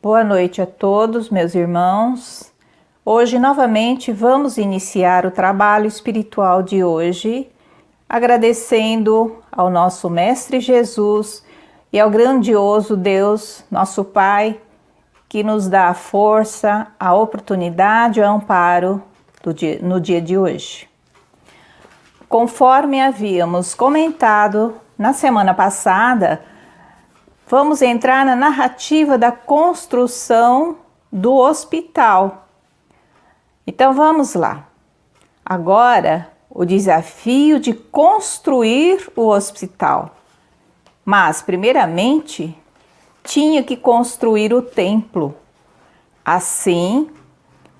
Boa noite a todos, meus irmãos. Hoje, novamente, vamos iniciar o trabalho espiritual de hoje, agradecendo ao nosso Mestre Jesus e ao grandioso Deus, nosso Pai, que nos dá a força, a oportunidade e o amparo no dia de hoje. Conforme havíamos comentado na semana passada, vamos entrar na narrativa da construção do hospital. Então vamos lá. Agora, o desafio de construir o hospital. Mas, primeiramente, tinha que construir o templo. Assim,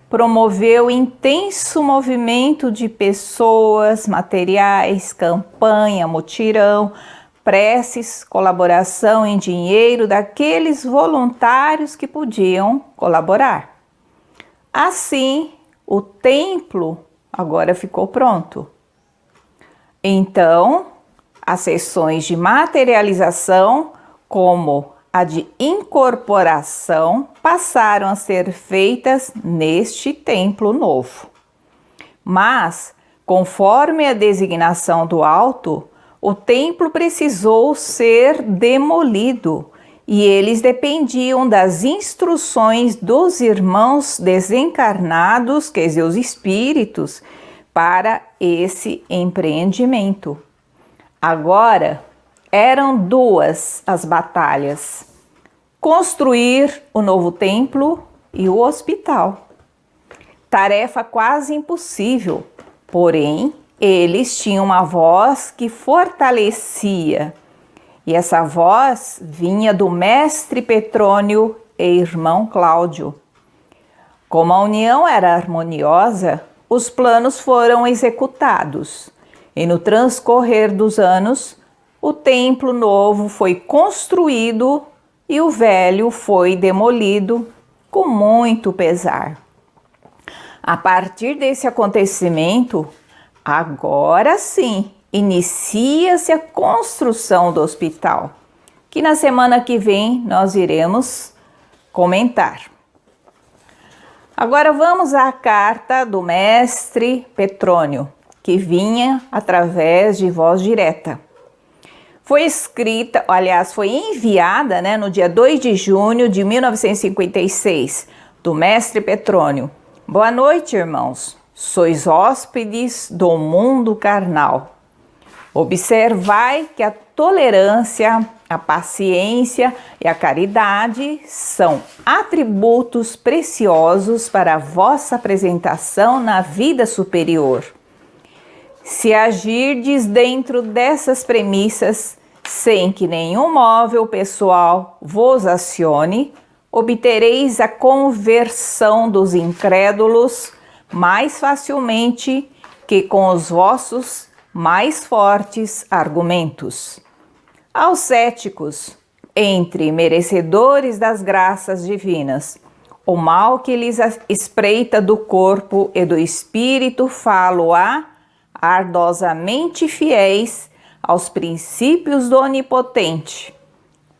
promoveu intenso movimento de pessoas, materiais, campanha, mutirão, preces, colaboração em dinheiro daqueles voluntários que podiam colaborar. Assim, o templo agora ficou pronto. Então, as sessões de materialização, como a de incorporação, passaram a ser feitas neste templo novo. Mas, conforme a designação do alto, o templo precisou ser demolido e eles dependiam das instruções dos irmãos desencarnados, quer dizer, os espíritos, para esse empreendimento. Agora, eram duas as batalhas: construir o novo templo e o hospital. Tarefa quase impossível, porém, eles tinham uma voz que fortalecia, e essa voz vinha do mestre Petrônio e irmão Cláudio. Como a união era harmoniosa, os planos foram executados, e no transcorrer dos anos, o templo novo foi construído e o velho foi demolido com muito pesar. A partir desse acontecimento, agora sim, inicia-se a construção do hospital, que na semana que vem nós iremos comentar. Agora vamos à carta do mestre Petrônio, que vinha através de voz direta. Foi escrita, aliás, foi enviada, no dia 2 de junho de 1956, do mestre Petrônio. Boa noite, irmãos. Sois hóspedes do mundo carnal. Observai que a tolerância, a paciência e a caridade são atributos preciosos para a vossa apresentação na vida superior. Se agirdes dentro dessas premissas, sem que nenhum móvel pessoal vos acione, obtereis a conversão dos incrédulos mais facilmente que com os vossos mais fortes argumentos. Aos céticos, entre merecedores das graças divinas, o mal que lhes espreita do corpo e do espírito falo-á ardosamente fiéis aos princípios do Onipotente,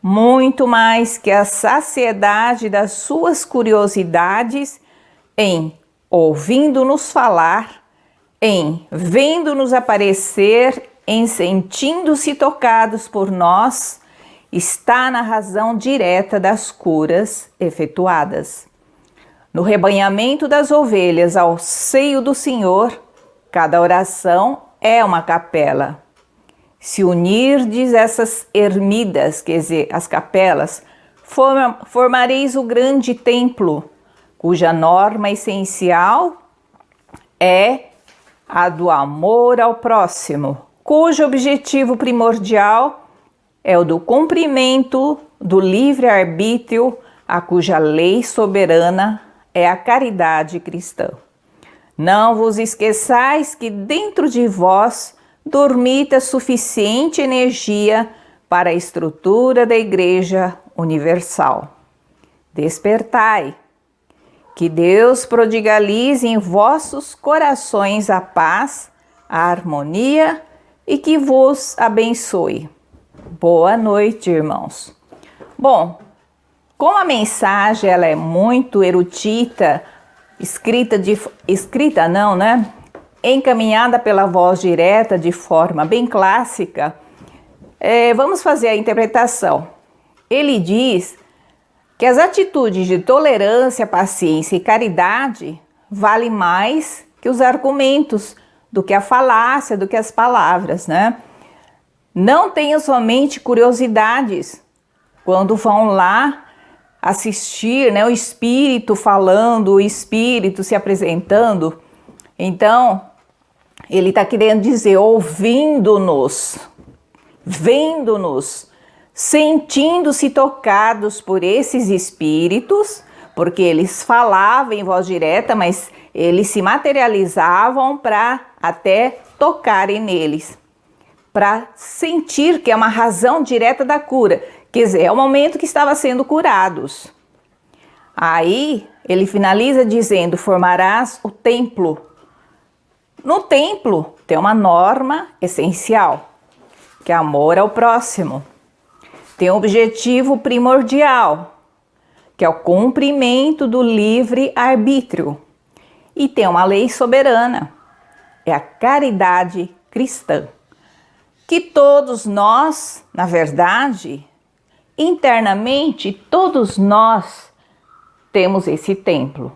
muito mais que a saciedade das suas curiosidades em ouvindo-nos falar, em vendo-nos aparecer, em sentindo-se tocados por nós, está na razão direta das curas efetuadas. No rebanhamento das ovelhas ao seio do Senhor, cada oração é uma capela. Se unirdes essas ermidas, quer dizer, as capelas, formareis o grande templo, cuja norma essencial é a do amor ao próximo, cujo objetivo primordial é o do cumprimento do livre-arbítrio, a cuja lei soberana é a caridade cristã. Não vos esqueçais que dentro de vós dormita suficiente energia para a estrutura da Igreja Universal. Despertai, que Deus prodigalize em vossos corações a paz, a harmonia e que vos abençoe. Boa noite, irmãos. Bom, Como a mensagem ela é muito erudita, encaminhada pela voz direta de forma bem clássica, vamos fazer a interpretação. Ele diz que as atitudes de tolerância, paciência e caridade valem mais que os argumentos, do que a falácia, do que as palavras, né? Não tenham somente curiosidades quando vão lá assistir, né, o Espírito falando, o Espírito se apresentando. Então, ele está querendo dizer, ouvindo-nos, vendo-nos, sentindo-se tocados por esses espíritos, porque eles falavam em voz direta, mas eles se materializavam para até tocarem neles, para sentir que é uma razão direta da cura, quer dizer, é o momento que estava sendo curados. Aí ele finaliza dizendo, formarás o templo. No templo tem uma norma essencial, que é amor ao próximo. Tem um objetivo primordial, que é o cumprimento do livre-arbítrio. E tem uma lei soberana, é a caridade cristã. Que todos nós, na verdade, internamente, todos nós temos esse templo.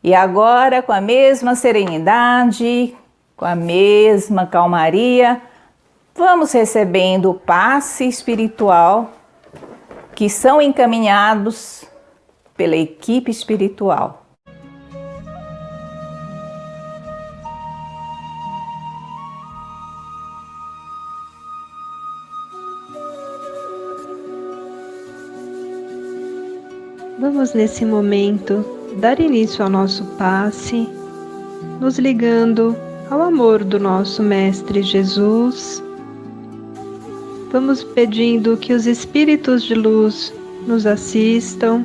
E agora, com a mesma serenidade, com a mesma calmaria, vamos recebendo o passe espiritual que são encaminhados pela equipe espiritual. Vamos nesse momento dar início ao nosso passe, nos ligando ao amor do nosso Mestre Jesus. Vamos pedindo que os espíritos de luz nos assistam,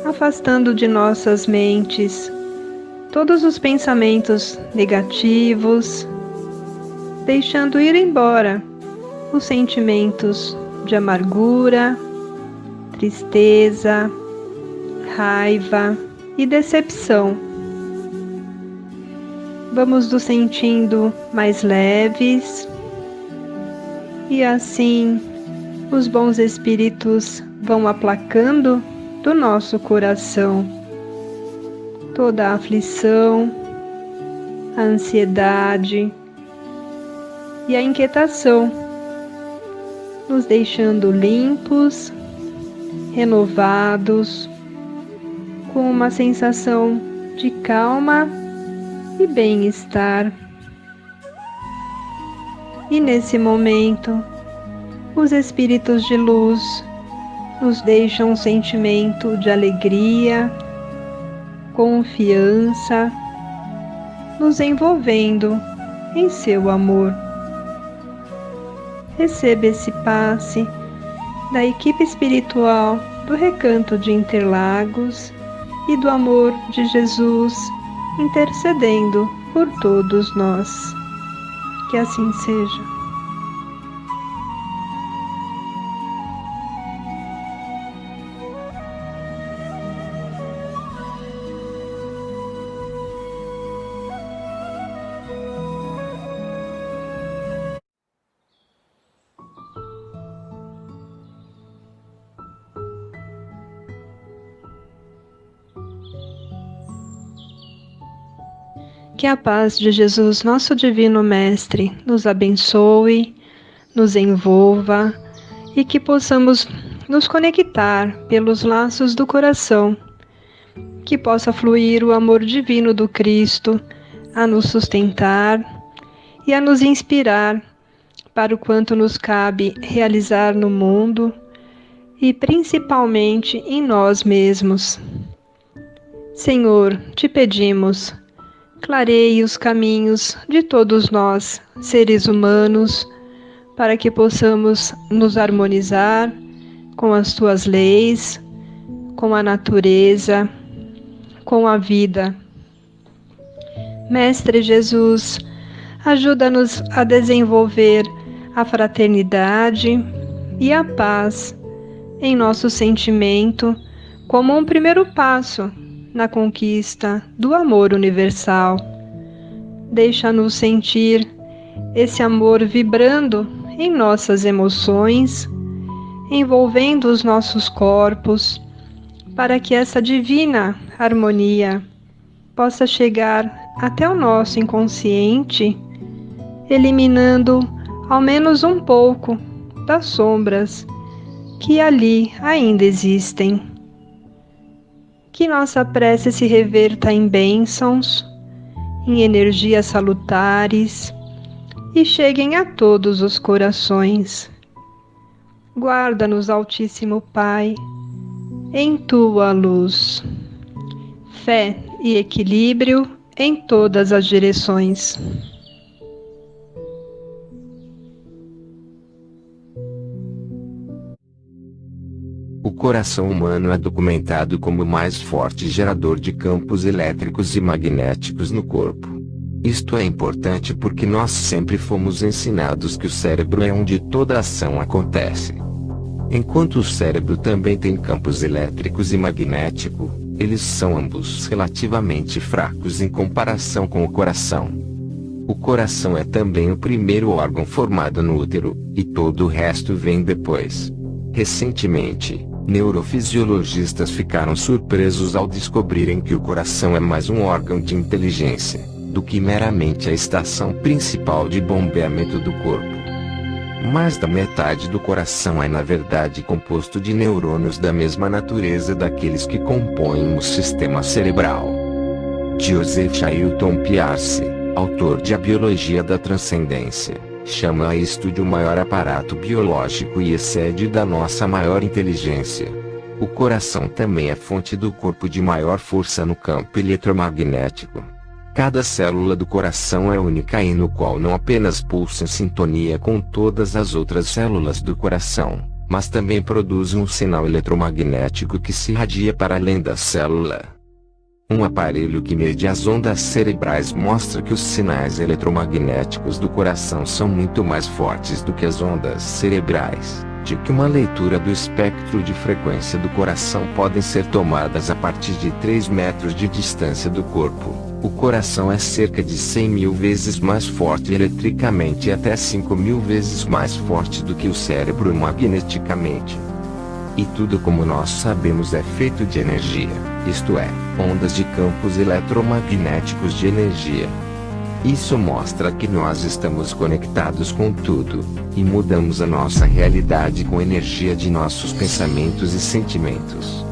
afastando de nossas mentes todos os pensamentos negativos, deixando ir embora os sentimentos de amargura, tristeza, raiva e decepção. Vamos nos sentindo mais leves e assim os bons espíritos vão aplacando do nosso coração toda a aflição, a ansiedade e a inquietação, nos deixando limpos, renovados, com uma sensação de calma e bem-estar. E nesse momento, os espíritos de luz nos deixam um sentimento de alegria, confiança, nos envolvendo em seu amor. Receba esse passe da equipe espiritual do Recanto de Interlagos e do amor de Jesus intercedendo por todos nós. Que assim seja. Que a paz de Jesus, nosso Divino Mestre, nos abençoe, nos envolva e que possamos nos conectar pelos laços do coração, que possa fluir o amor divino do Cristo a nos sustentar e a nos inspirar para o quanto nos cabe realizar no mundo e principalmente em nós mesmos. Senhor, te pedimos, clareie os caminhos de todos nós, seres humanos, para que possamos nos harmonizar com as tuas leis, com a natureza, com a vida. Mestre Jesus, ajuda-nos a desenvolver a fraternidade e a paz em nosso sentimento como um primeiro passo na conquista do amor universal. Deixa-nos sentir esse amor vibrando em nossas emoções, envolvendo os nossos corpos, para que essa divina harmonia possa chegar até o nosso inconsciente, eliminando ao menos um pouco das sombras que ali ainda existem. Que nossa prece se reverta em bênçãos, em energias salutares e cheguem a todos os corações. Guarda-nos, Altíssimo Pai, em tua luz. Fé e equilíbrio em todas as direções. O coração humano é documentado como o mais forte gerador de campos elétricos e magnéticos no corpo. Isto é importante porque nós sempre fomos ensinados que o cérebro é onde toda ação acontece. Enquanto o cérebro também tem campos elétricos e magnético, eles são ambos relativamente fracos em comparação com o coração. O coração é também o primeiro órgão formado no útero, e todo o resto vem depois. Recentemente, neurofisiologistas ficaram surpresos ao descobrirem que o coração é mais um órgão de inteligência do que meramente a estação principal de bombeamento do corpo. Mais da metade do coração é na verdade composto de neurônios da mesma natureza daqueles que compõem o sistema cerebral. Joseph Ailton Pearce, autor de A Biologia da Transcendência, chama isto de o maior aparato biológico e excede da nossa maior inteligência. O coração também é fonte do corpo de maior força no campo eletromagnético. Cada célula do coração é única e no qual não apenas pulsa em sintonia com todas as outras células do coração, mas também produz um sinal eletromagnético que se irradia para além da célula. Um aparelho que mede as ondas cerebrais mostra que os sinais eletromagnéticos do coração são muito mais fortes do que as ondas cerebrais, de que uma leitura do espectro de frequência do coração podem ser tomadas a partir de 3 metros de distância do corpo. O coração é cerca de 100.000 vezes mais forte eletricamente e até 5.000 vezes mais forte do que o cérebro magneticamente. E tudo, como nós sabemos, é feito de energia, isto é, ondas de campos eletromagnéticos de energia. Isso mostra que nós estamos conectados com tudo, e mudamos a nossa realidade com a energia de nossos pensamentos e sentimentos.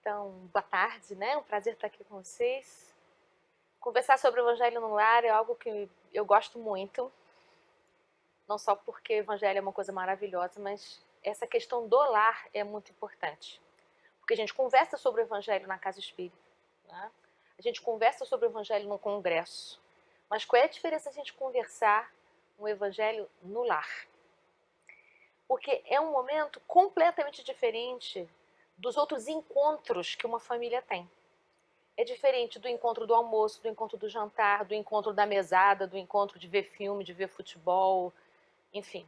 Então, boa tarde, né? Um prazer estar aqui com vocês. Conversar sobre o Evangelho no Lar é algo que eu gosto muito. Não só porque o Evangelho é uma coisa maravilhosa, mas essa questão do lar é muito importante. Porque a gente conversa sobre o Evangelho na Casa Espírita, né? A gente conversa sobre o Evangelho no congresso. Mas qual é a diferença a gente conversar um Evangelho no lar? Porque é um momento completamente diferente dos outros encontros que uma família tem. É diferente do encontro do almoço, do encontro do jantar, do encontro da mesada, do encontro de ver filme, de ver futebol, enfim.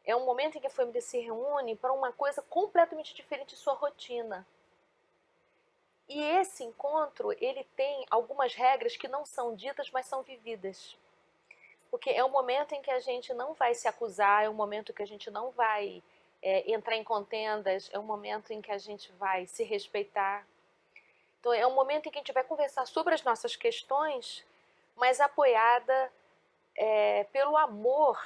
É um momento em que a família se reúne para uma coisa completamente diferente de sua rotina. E esse encontro, ele tem algumas regras que não são ditas, mas são vividas. Porque é um momento em que a gente não vai se acusar, é um momento que a gente não vai entrar em contendas, é um momento em que a gente vai se respeitar. Então é um momento em que a gente vai conversar sobre as nossas questões, mas apoiada pelo amor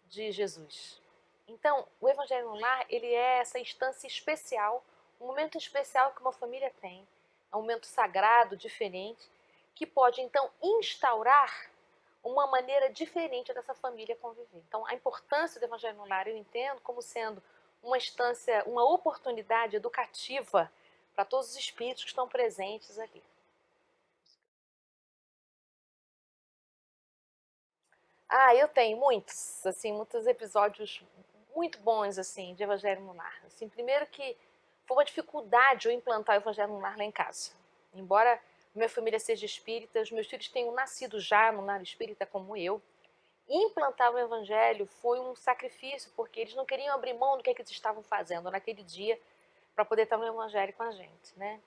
de Jesus. Então, o Evangelho no Lar, ele é essa instância especial, um momento especial que uma família tem, é um momento sagrado, diferente, que pode, então, instaurar uma maneira diferente dessa família conviver. Então, a importância do Evangelho no Lar eu entendo como sendo uma instância, uma oportunidade educativa para todos os espíritos que estão presentes ali. Eu tenho muitos, assim, muitos episódios muito bons, assim, de Evangelho no Lar. Assim, primeiro que foi uma dificuldade eu implantar o Evangelho no Lar lá em casa. Embora minha família seja espírita, os meus filhos tenham nascido já no lar espírita como eu, implantar o Evangelho foi um sacrifício, porque eles não queriam abrir mão do que eles estavam fazendo naquele dia para poder estar no Evangelho com a gente, né?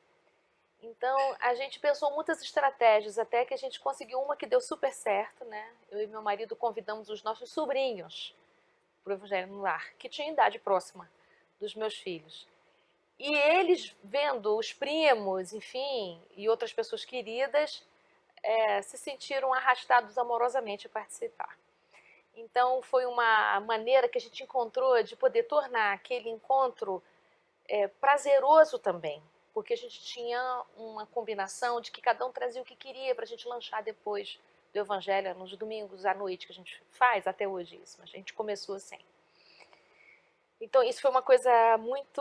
Então, a gente pensou muitas estratégias, até que a gente conseguiu uma que deu super certo, né? Eu e meu marido convidamos os nossos sobrinhos para o Evangelho no Lar, que tinham idade próxima dos meus filhos. E eles, vendo os primos, enfim, e outras pessoas queridas, se sentiram arrastados amorosamente a participar. Então, foi uma maneira que a gente encontrou de poder tornar aquele encontro prazeroso também, porque a gente tinha uma combinação de que cada um trazia o que queria para a gente lanchar depois do Evangelho, nos domingos à noite, que a gente faz até hoje isso, mas a gente começou assim. Então isso foi uma coisa muito,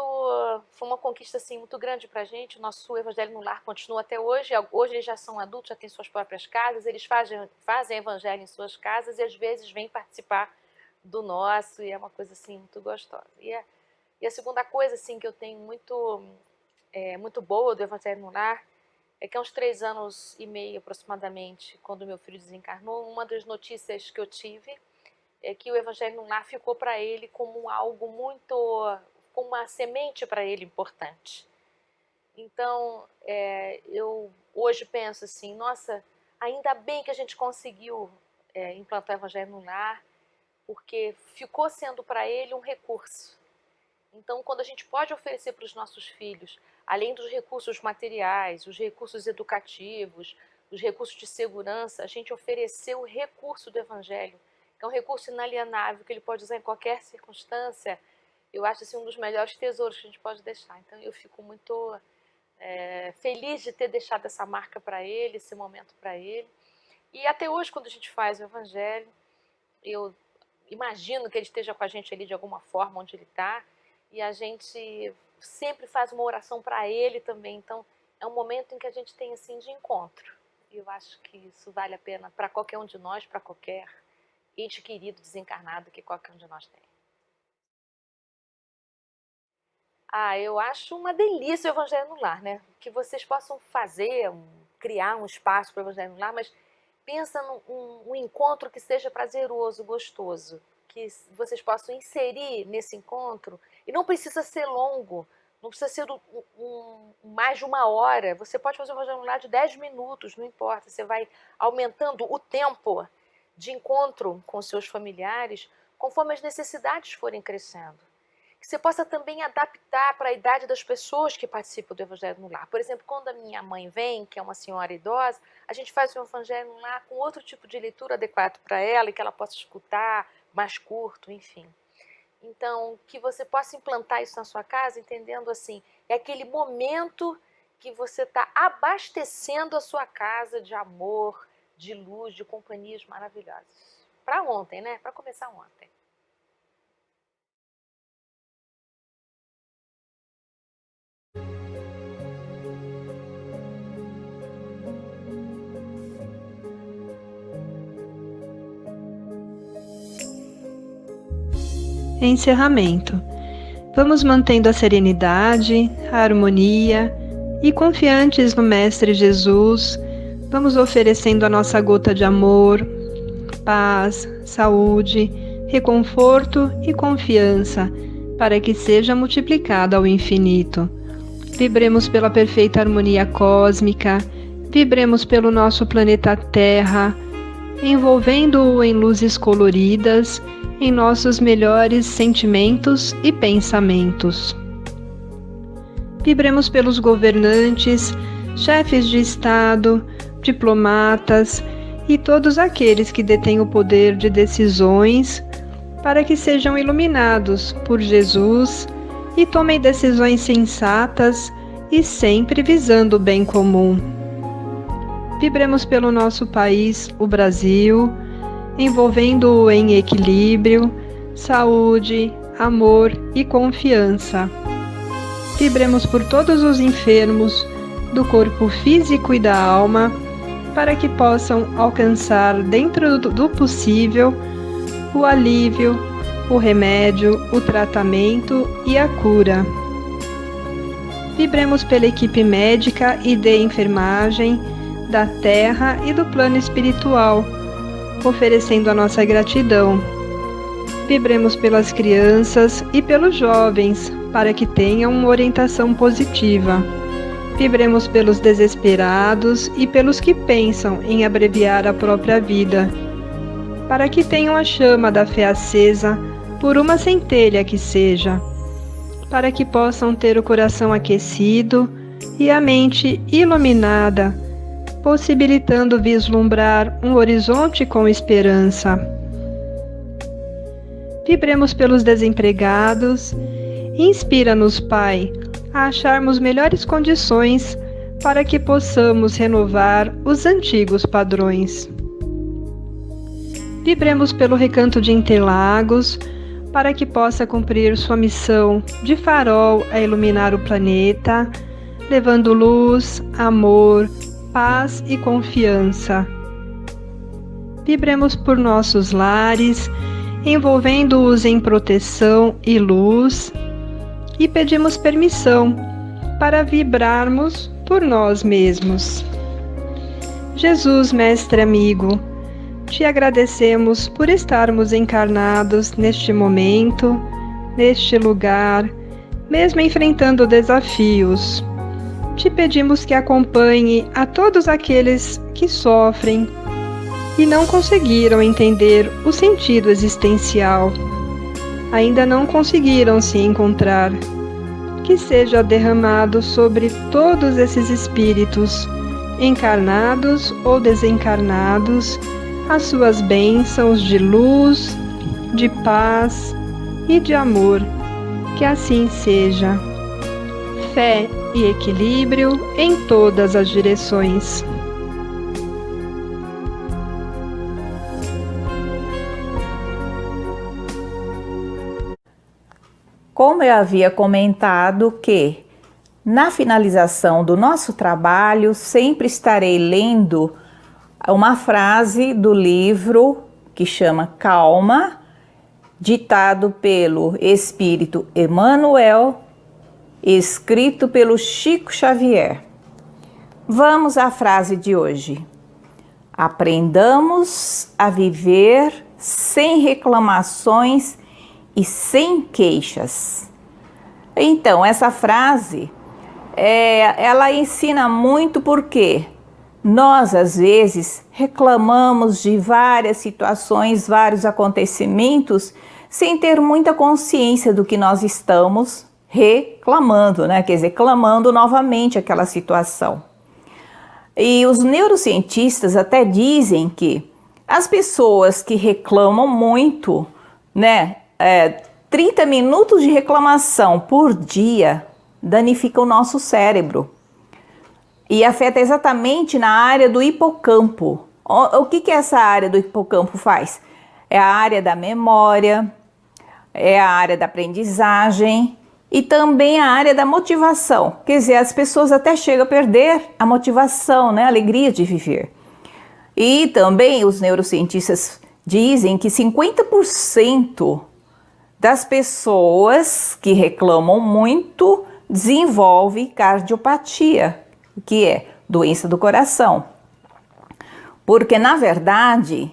foi uma conquista assim muito grande para a gente. O nosso Evangelho no Lar continua até hoje. Hoje eles já são adultos, já têm suas próprias casas, eles fazem Evangelho em suas casas e às vezes vêm participar do nosso, e é uma coisa assim muito gostosa. E a segunda coisa assim que eu tenho muito boa do Evangelho no Lar é que há uns 3 anos e meio aproximadamente, quando meu filho desencarnou, uma das notícias que eu tive é que o Evangelho no Lar ficou para ele como algo muito, como uma semente para ele importante. Então, eu hoje penso assim, nossa, ainda bem que a gente conseguiu implantar o Evangelho no Lar, porque ficou sendo para ele um recurso. Então, quando a gente pode oferecer para os nossos filhos, além dos recursos materiais, os recursos educativos, os recursos de segurança, a gente ofereceu o recurso do Evangelho, que é um recurso inalienável, que ele pode usar em qualquer circunstância, eu acho assim, um dos melhores tesouros que a gente pode deixar. Então, eu fico muito feliz de ter deixado essa marca para ele, esse momento para ele. E até hoje, quando a gente faz o Evangelho, eu imagino que ele esteja com a gente ali de alguma forma, onde ele está, e a gente sempre faz uma oração para ele também. Então, é um momento em que a gente tem assim de encontro. E eu acho que isso vale a pena para qualquer um de nós, para qualquer ente querido desencarnado que qualquer um de nós tem. Eu acho uma delícia o Evangelho no Lar, né? Que vocês possam fazer, criar um espaço para o Evangelho no Lar, mas pensa num encontro que seja prazeroso, gostoso, que vocês possam inserir nesse encontro, e não precisa ser longo, não precisa ser mais de 1 hora, você pode fazer um Evangelho no Lar de 10 minutos, não importa, você vai aumentando o tempo de encontro com seus familiares, conforme as necessidades forem crescendo. Que você possa também adaptar para a idade das pessoas que participam do Evangelho no Lar. Por exemplo, quando a minha mãe vem, que é uma senhora idosa, a gente faz o Evangelho no Lar com outro tipo de leitura adequado para ela e que ela possa escutar, mais curto, enfim. Então, que você possa implantar isso na sua casa, entendendo assim, É aquele momento que você está abastecendo a sua casa de amor, de luz, de companhias maravilhosas. Para ontem, né? Para começar ontem. Encerramento. Vamos mantendo a serenidade, a harmonia e confiantes no Mestre Jesus, vamos oferecendo a nossa gota de amor, paz, saúde, reconforto e confiança para que seja multiplicada ao infinito. Vibremos pela perfeita harmonia cósmica, vibremos pelo nosso planeta Terra, envolvendo-o em luzes coloridas, em nossos melhores sentimentos e pensamentos. Vibremos pelos governantes, chefes de Estado, diplomatas e todos aqueles que detêm o poder de decisões, para que sejam iluminados por Jesus e tomem decisões sensatas e sempre visando o bem comum. Vibremos pelo nosso país, o Brasil, envolvendo-o em equilíbrio, saúde, amor e confiança. Vibremos por todos os enfermos do corpo físico e da alma, para que possam alcançar, dentro do possível, o alívio, o remédio, o tratamento e a cura. Vibremos pela equipe médica e de enfermagem, da terra e do plano espiritual, oferecendo a nossa gratidão. Vibremos pelas crianças e pelos jovens, para que tenham uma orientação positiva. Vibremos pelos desesperados e pelos que pensam em abreviar a própria vida, para que tenham a chama da fé acesa, por uma centelha que seja, para que possam ter o coração aquecido e a mente iluminada, possibilitando vislumbrar um horizonte com esperança. Vibremos pelos desempregados. Inspira-nos, Pai, a acharmos melhores condições para que possamos renovar os antigos padrões. Vibremos pelo Recanto de Interlagos, para que possa cumprir sua missão de farol a iluminar o planeta, levando luz, amor, paz e confiança. Vibremos por nossos lares, envolvendo-os em proteção e luz, e pedimos permissão para vibrarmos por nós mesmos. Jesus, Mestre amigo, te agradecemos por estarmos encarnados neste momento, neste lugar, mesmo enfrentando desafios. Te pedimos que acompanhe a todos aqueles que sofrem e não conseguiram entender o sentido existencial. Ainda não conseguiram se encontrar. Que seja derramado sobre todos esses espíritos, encarnados ou desencarnados, as suas bênçãos de luz, de paz e de amor. Que assim seja. Fé e equilíbrio em todas as direções. Como eu havia comentado que, na finalização do nosso trabalho, sempre estarei lendo uma frase do livro que chama Calma, ditado pelo Espírito Emmanuel, escrito pelo Chico Xavier. Vamos à frase de hoje. Aprendamos a viver sem reclamações e sem queixas. Então, essa frase, ela ensina muito porque nós, às vezes, reclamamos de várias situações, vários acontecimentos, sem ter muita consciência do que nós estamos reclamando, né? Quer dizer, clamando novamente aquela situação. E os neurocientistas até dizem que as pessoas que reclamam muito, né? 30 minutos de reclamação por dia danifica o nosso cérebro e afeta exatamente na área do hipocampo. O que essa área do hipocampo faz? É a área da memória, é a área da aprendizagem e também a área da motivação. Quer dizer, as pessoas até chegam a perder a motivação, né? A alegria de viver. E também os neurocientistas dizem que 50% das pessoas que reclamam muito desenvolve cardiopatia, que é doença do coração. Porque, na verdade,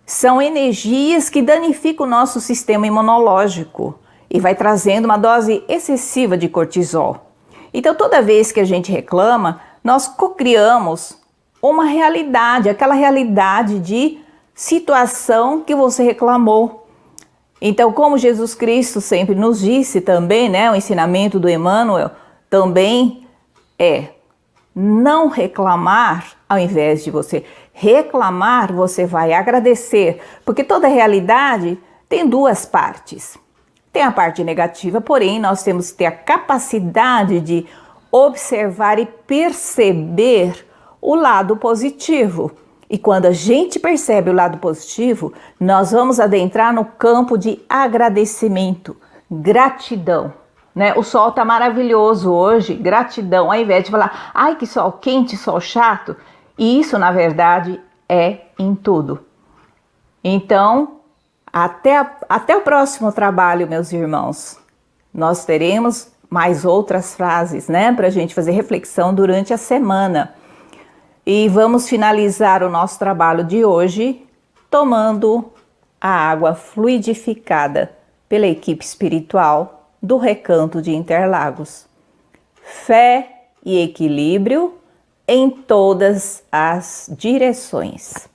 são energias que danificam o nosso sistema imunológico e vai trazendo uma dose excessiva de cortisol. Então, toda vez que a gente reclama, nós cocriamos uma realidade, aquela realidade de situação que você reclamou. Então, como Jesus Cristo sempre nos disse também, né, o ensinamento do Emmanuel também é não reclamar ao invés de você reclamar, você vai agradecer, porque toda realidade tem duas partes. Tem a parte negativa, porém nós temos que ter a capacidade de observar e perceber o lado positivo. E quando a gente percebe o lado positivo, nós vamos adentrar no campo de agradecimento, gratidão. Né? O sol está maravilhoso hoje, gratidão, ao invés de falar, ai que sol quente, sol chato, e isso na verdade é em tudo. Então, até o próximo trabalho, meus irmãos. Nós teremos mais outras frases, né, para a gente fazer reflexão durante a semana. E vamos finalizar o nosso trabalho de hoje tomando a água fluidificada pela equipe espiritual do Recanto de Interlagos. Fé e equilíbrio em todas as direções.